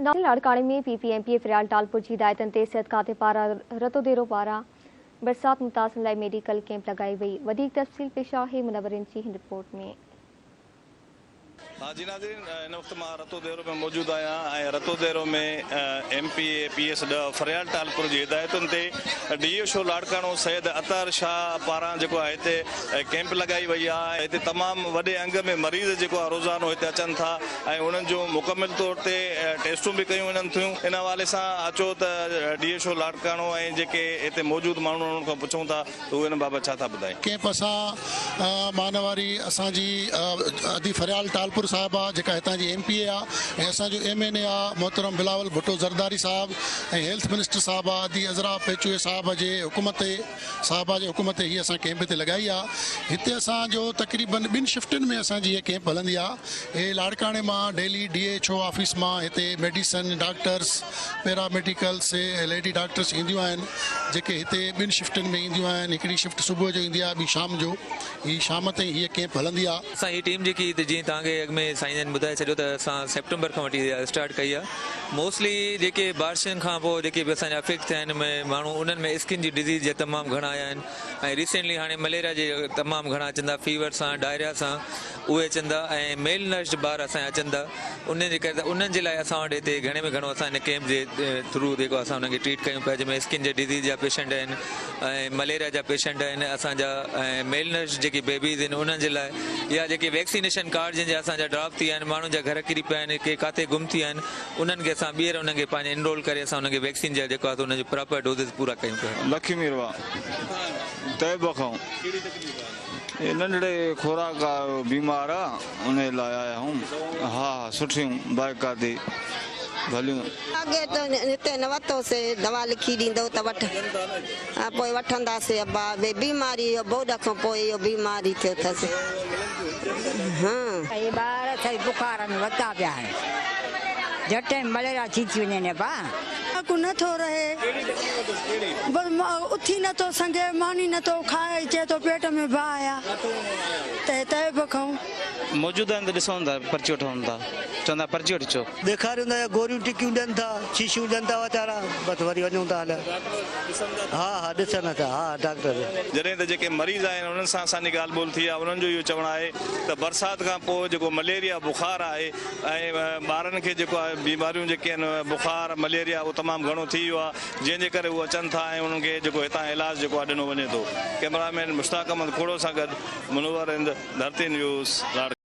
लाड़काने में PPMP फिलहाल टालपुर की हिदायतन ते सेहत खाते पारा रतो देरो पारा बरसात मुतासिर लाइ मेडिकल कैंप लगाई वई। वधिक तफ़सील पेश आहे मुनव्वरिन जी हिन रिपोर्ट में। हाँ जी नाज़रीन, इन वक्त मां रतो देरो में मौजूद आया। रतो देरो में MPA PS फरियाल टालपुर की हिदायतुन ते DSO लाड़कानो सैयद अतार शाह पारा जो है हिते कैंप लगाई वही है। हिते तमाम वडे अंग में मरीज़ जो रोज़ानो हिते अचन था ऐं उन्हनि जो मुकम्मल तौर ते टेस्टूं भी कयूं वञनि थियूं। इन हवाले सां अचो त DSO लाड़कानो ऐं जेके हिते मौजूद माण्हू उन्हनि खां पुछूं था त उहे इन बाबति छा था ॿुधाइनि। कैंप असां मानवारी असांजी अदी फरियाल टालपुर साहबा जेका हितां जी MPA आहे ऐं असांजो MNA आहे मोहतरम बिलावल भुट्टो ज़रदारी साहब ऐं हेल्थ मिनिस्टर साहबा अदी अज़रा पेचुए साहब जे हुकूमत ते हीअ असां कैंप ते लॻाई आहे। हिते असांजो तक़रीबन 2 शिफ्टुनि में असांजी हीअ कैंप हलंदी आहे। हे लाड़काने मां डेली DHO ऑफिस मां हिते medicine doctors paramedicals lady doctors ईंदियूं आहिनि जेके हिते 2 शिफ्टुनि में ईंदियूं आहिनि। हिकिड़ी शिफ्ट सुबुह जो ईंदी आहे, ॿी शाम जो। हीअ शाम ताईं हीअ कैंप हलंदी आहे। असां हीअ टीम जेकी जीअं तव्हांखे अॻु में साईं जन ॿुधाए छॾियो त असां सेप्टेंबर खां वठी स्टार्ट कई आहे। मोस्टली जेके बारिशुनि खां पोइ जेके बि असांजा अफेक्ट थिया आहिनि माण्हू उन्हनि में स्किन जी डिज़ीज़ जा तमामु घणा आया आहिनि ऐं रिसेंटली हाणे मलेरिया जे तमामु घणा अचनि था, फीवर सां डायरिया सां उहे अचनि था ऐं मेल नर्स्ड ॿार असांजा अचनि था। उन जे करे उन्हनि जे लाइ असां वटि हिते घणे में घणो असां हिन कैंप जे थ्रू जेको असां उन्हनि खे ट्रीट कयूं पिया, जंहिंमें स्किन जे डिज़ीज़ जा पेशेंट आहिनि ऐं मलेरिया जा पेशेंट आहिनि असांजा ऐं मेल नर्स्ड जेकी बेबीज़ आहिनि उन्हनि जे लाइ या जेके वैक्सीनेशन कार्ड जंहिंजा असांजा ड्रॉप थी विया आहिनि, माण्हुनि जा घर किरी पिया आहिनि, के किथे गुम थी विया आहिनि, उन्हनि खे असां ॿीहर उन्हनि खे पंहिंजे इनरोल करे असां उन्हनि खे वैक्सीन जा जेको आहे उनजो प्रॉपर डोजेस पूरा कयूं पिया। लक्ष्मी तैब खां ये नंढड़े खुराक बीमार आहे उन लाइ आया हूं। हा सुठियूं बाइकाती भलियूं। अॻे त हिते न वरितोसीं, दवा लिखी ॾींदो त पोइ वठंदासीं। अब्बा भई बीमारी बोड खां पोइ इहो बीमारी थियो अथसि। हाँ ये ॿार अथई बुखार में वता पिया आहिनि, झटि मलेरिया थी वञे बा को नथो रहे, बस उथी नथो संगे, मानी नथो खाए, चे तो पेट में भाया तय बखाऊं मौजूद आहिनि त ॾिसूं था, पर्ची वठूं था, चवंदा पर्ची वठिजो, ॾेखारियूं था, गोरियूं टिकियूं ॾियनि था, शीशियूं ॾियनि था वीचारा, बसि वरी वञूं था हल। हा ॾिसनि था। हा डॉक्टर जॾहिं त जेके मरीज़ आहिनि उन्हनि सां असांजी ॻाल्हि ॿोल थी आहे, उन्हनि जो इहो चवणु आहे त बरसाति खां पोइ जेको मलेरिया बुखार आहे ऐं ॿारनि खे जेको आहे बीमारियूं जेके आहिनि बुखार मलेरिया उहो तमामु घणो थी वियो आहे, जंहिंजे करे उहे अचनि था ऐं उन्हनि खे जेको हितां इलाजु जेको आहे ॾिनो वञे थो। कैमरामैन मुश्ताक अहमद खोड़ो सां गॾु मुनव्वर हिंद, धरती न्यूज़।